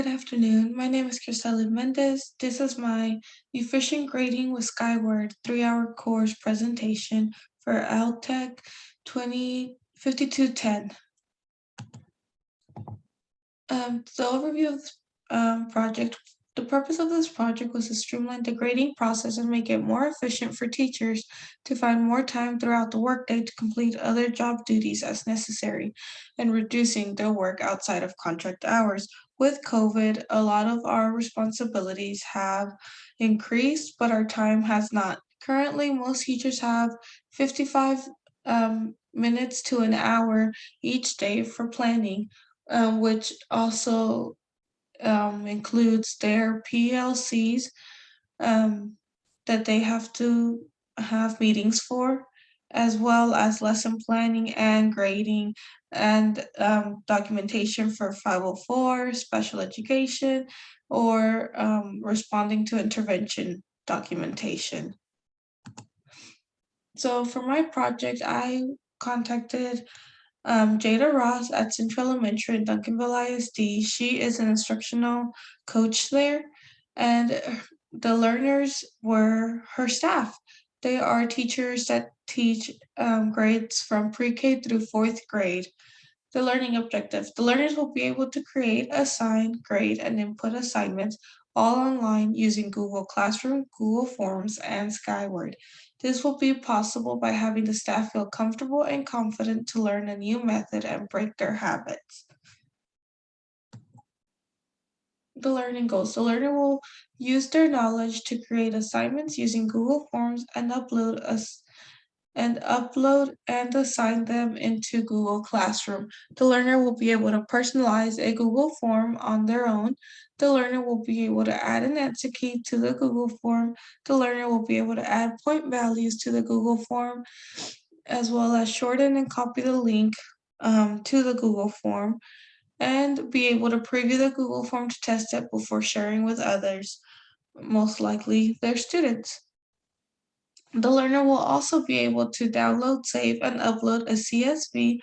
Good afternoon. My name is Cristela Mendez. This is my Efficient Grading with Skyward 3-hour course presentation for LTech 205210. The overview of the project. The purpose of this project was to streamline the grading process and make it more efficient for teachers to find more time throughout the workday to complete other job duties as necessary and reducing their work outside of contract hours. With COVID, a lot of our responsibilities have increased, but our time has not. Currently, most teachers have 55 minutes to an hour each day for planning, which also includes their PLCs that they have to have meetings for, as well as lesson planning and grading and documentation for 504, special education, or responding to intervention documentation. So for my project, I contacted Jada Ross at Central Elementary in Duncanville ISD. She is an instructional coach there, and the learners were her staff. They are teachers that teach grades from pre-K through fourth grade. The learning objective. The learners will be able to create, assign, grade, and input assignments all online using Google Classroom, Google Forms, and Skyward. This will be possible by having the staff feel comfortable and confident to learn a new method and break their habits. The learning goals. The learner will use their knowledge to create assignments using Google Forms and upload and assign them into Google Classroom. The learner will be able to personalize a Google form on their own. The learner will be able to add an answer key to the Google form. The learner will be able to add point values to the Google form, as well as shorten and copy the link to the Google form, and be able to preview the Google form to test it before sharing with others, most likely their students. The learner will also be able to download, save, and upload a CSV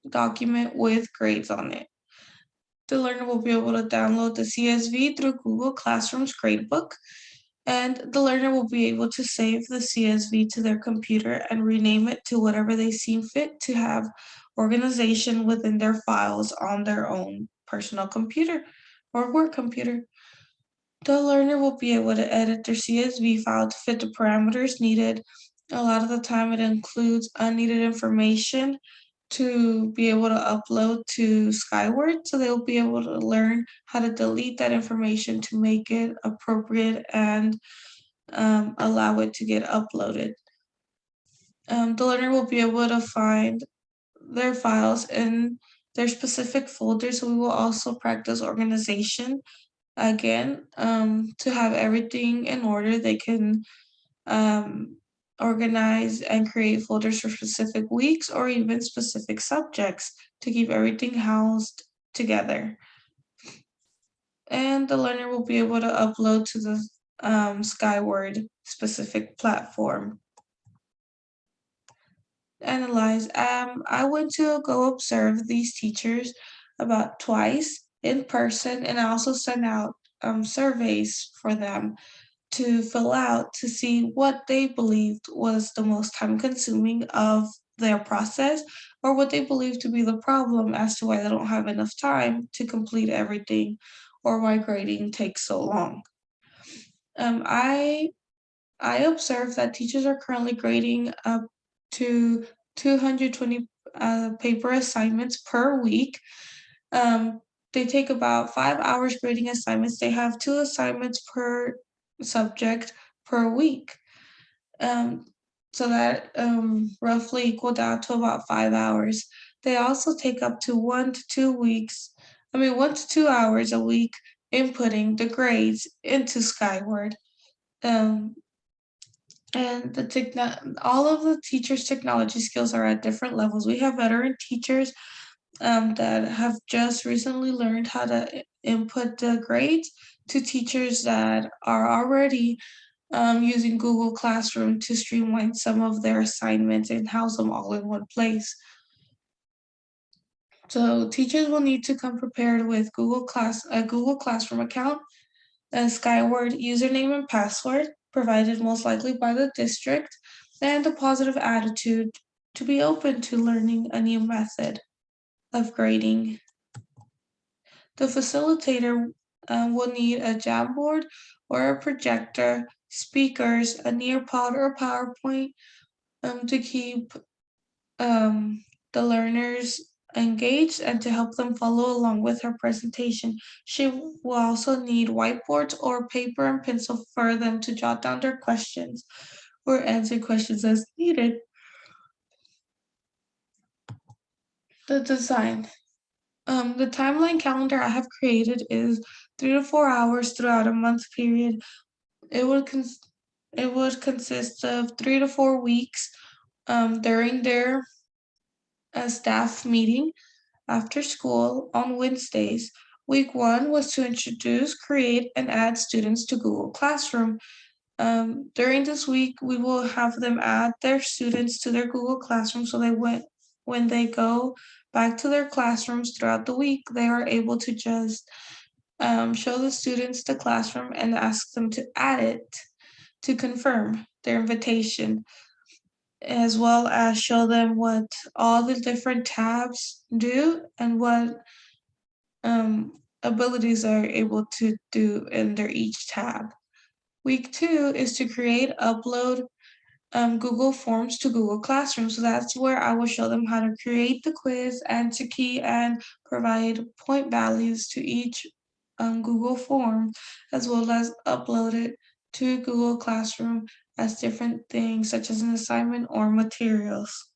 document with grades on it. The learner will be able to download the CSV through Google Classroom's gradebook, and the learner will be able to save the CSV to their computer and rename it to whatever they seem fit to have organization within their files on their own personal computer or work computer. The learner will be able to edit their CSV file to fit the parameters needed. A lot of the time it includes unneeded information to be able to upload to Skyward, so they'll be able to learn how to delete that information to make it appropriate and allow it to get uploaded. The learner will be able to find their files in their specific folders, so we will also practice organization again, to have everything in order. They can organize and create folders for specific weeks or even specific subjects to keep everything housed together. And the learner will be able to upload to the Skyward specific platform. Analyze. I went to go observe these teachers about twice in person, and I also sent out surveys for them to fill out to see what they believed was the most time consuming of their process, or what they believe to be the problem as to why they don't have enough time to complete everything, or why grading takes so long. Um, I I observed that teachers are currently grading up to 220 paper assignments per week. Um, they take about 5 hours grading assignments. They have 2 assignments per subject per week. Um, so that roughly equaled out to about 5 hours. They also take up to 1 to 2 hours a week inputting the grades into Skyward. Um, and all of the teachers' technology skills are at different levels. We have veteran teachers that have just recently learned how to input the grades, to teachers that are already using Google Classroom to streamline some of their assignments and house them all in one place. So teachers will need to come prepared with a Google Classroom account, a Skyward username and password provided most likely by the district, and a positive attitude to be open to learning a new method of grading. The facilitator will need a Jamboard or a projector, speakers, a Nearpod or PowerPoint to keep um, the learners engaged and to help them follow along with her presentation. She will also need whiteboards or paper and pencil for them to jot down their questions or answer questions as needed. The design. The timeline calendar I have created is 3 to 4 hours throughout a month period. It would cons- it would consist of 3 to 4 weeks during their staff meeting after school on Wednesdays. Week one was to introduce, create, and add students to Google Classroom. During this week, we will have them add their students to their Google Classroom so when they go back to their classrooms throughout the week, they are able to just show the students the classroom and ask them to add it to confirm their invitation, as well as show them what all the different tabs do and what abilities are able to do in their each tab. Week two is to create, upload Google Forms to Google Classroom. So that's where I will show them how to create the quiz and to key and provide point values to each Google form, as well as upload it to Google Classroom as different things such as an assignment or materials.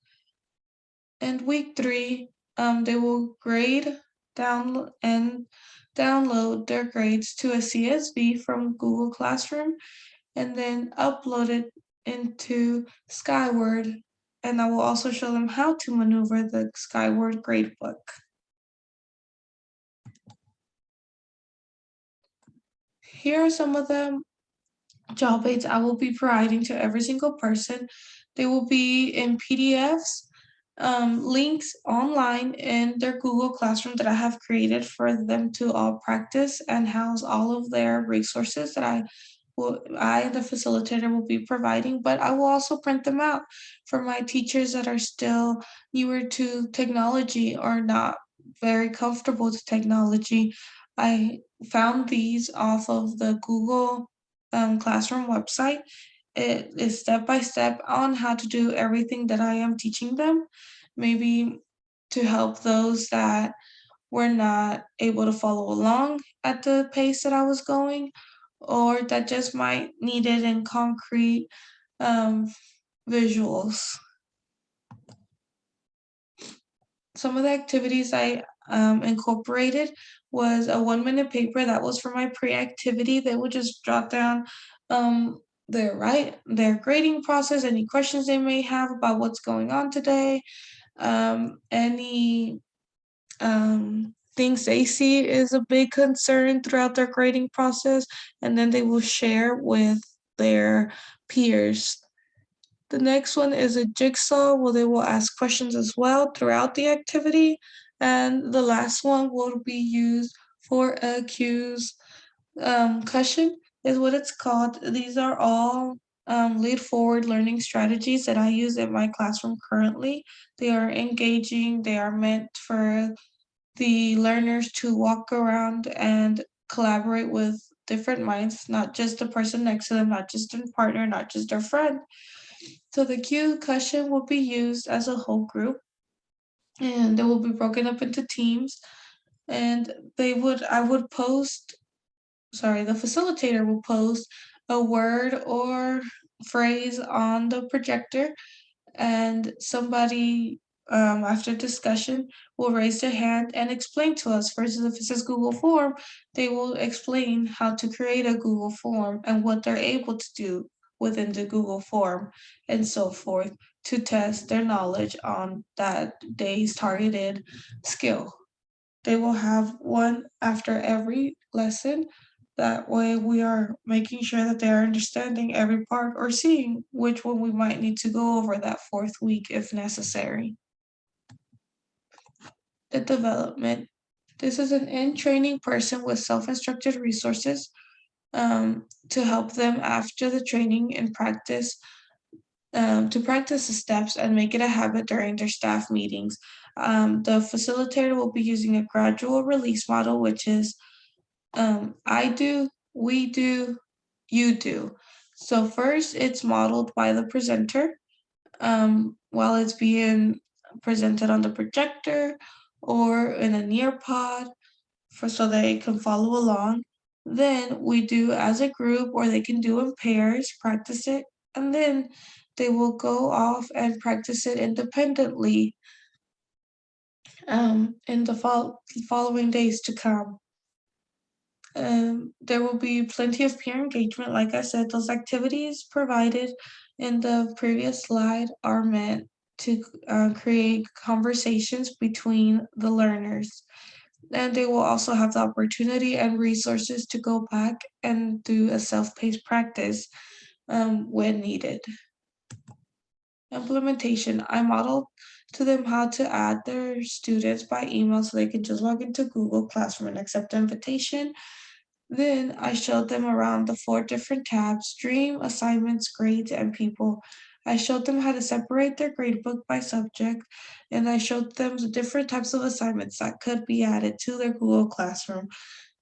And week three, they will grade and download their grades to a CSV from Google Classroom and then upload it into Skyward. And I will also show them how to maneuver the Skyward gradebook. Here are some of the job aids I will be providing to every single person. They will be in PDFs, links online in their Google Classroom that I have created for them to all practice and house all of their resources that the facilitator, will be providing, but I will also print them out for my teachers that are still newer to technology or not very comfortable with technology. I found these off of the Google Classroom website. It is step by step on how to do everything that I am teaching them, maybe to help those that were not able to follow along at the pace that I was going, or that just might need it in concrete um, visuals. Some of the activities I incorporated was a 1 minute paper that was for my pre-activity. They would just jot down their grading process, any questions they may have about what's going on today, any things they see is a big concern throughout their grading process, and then they will share with their peers. The next one is a jigsaw where they will ask questions as well throughout the activity. And the last one will be used for a cues cushion, is what it's called. These are all lead forward learning strategies that I use in my classroom currently. They are engaging, they are meant for the learners to walk around and collaborate with different minds, not just the person next to them, not just their partner, not just their friend. So the cue cushion will be used as a whole group and they will be broken up into teams. And the facilitator will post a word or phrase on the projector, and somebody after discussion will raise their hand and explain to us. Versus if it says Google Form, they will explain how to create a Google Form and what they're able to do within the Google Form and so forth to test their knowledge on that day's targeted skill. They will have one after every lesson. That way, we are making sure that they are understanding every part or seeing which one we might need to go over that fourth week if necessary. the development. This is an in-training person with self-instructed resources to help them after the training and practice to practice the steps and make it a habit during their staff meetings. The facilitator will be using a gradual release model, which is I do, we do, you do. So first, it's modeled by the presenter while it's being presented on the projector or in a Nearpod for so they can follow along. Then we do as a group, or they can do in pairs, practice it, and then they will go off and practice it independently in the following days to come. There will be plenty of peer engagement. Like I said, those activities provided in the previous slide are meant to create conversations between the learners. And they will also have the opportunity and resources to go back and do a self-paced practice when needed. Implementation. I modeled to them how to add their students by email so they can just log into Google Classroom and accept the invitation. Then I showed them around the 4 different tabs: Dream, Assignments, Grades, and People. I showed them how to separate their gradebook by subject, and I showed them the different types of assignments that could be added to their Google Classroom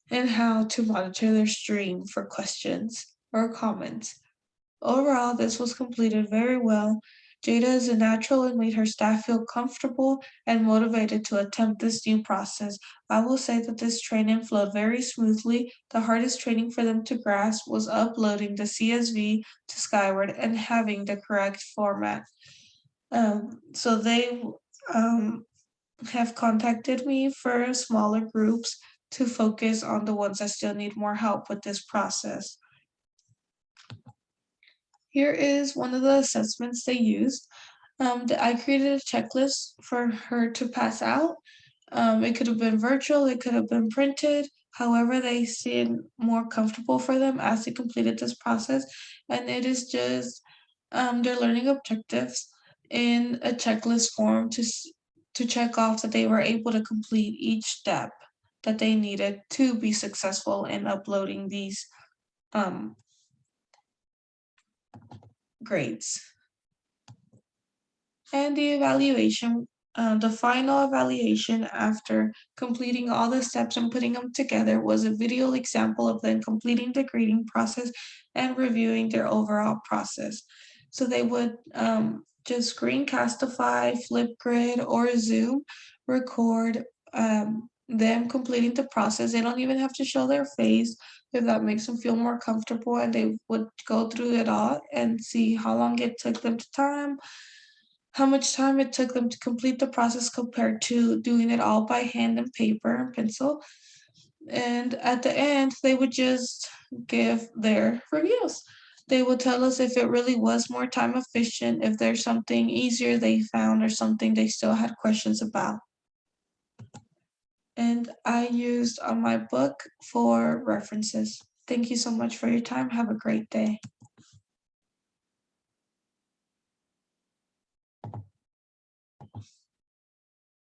and how to monitor their stream for questions or comments. Overall, this was completed very well. Jada is a natural and made her staff feel comfortable and motivated to attempt this new process. I will say that this training flowed very smoothly. The hardest training for them to grasp was uploading the CSV to Skyward and having the correct format. So they have contacted me for smaller groups to focus on the ones that still need more help with this process. Here is one of the assessments they used. I created a checklist for her to pass out. It could have been virtual, it could have been printed, however they seemed more comfortable for them as they completed this process. And it is just their learning objectives in a checklist form to check off that they were able to complete each step that they needed to be successful in uploading these um, grades. And the evaluation, the final evaluation after completing all the steps and putting them together was a video example of them completing the grading process and reviewing their overall process. So they would just screencastify, Flipgrid, or Zoom, record them completing the process. They don't even have to show their face if that makes them feel more comfortable, and they would go through it all and see how long it took them to time, how much time it took them to complete the process compared to doing it all by hand and paper and pencil. And at the end, they would just give their reviews. They would tell us if it really was more time efficient, if there's something easier they found, or something they still had questions about. And I used on my book for references. Thank you so much for your time. Have a great day.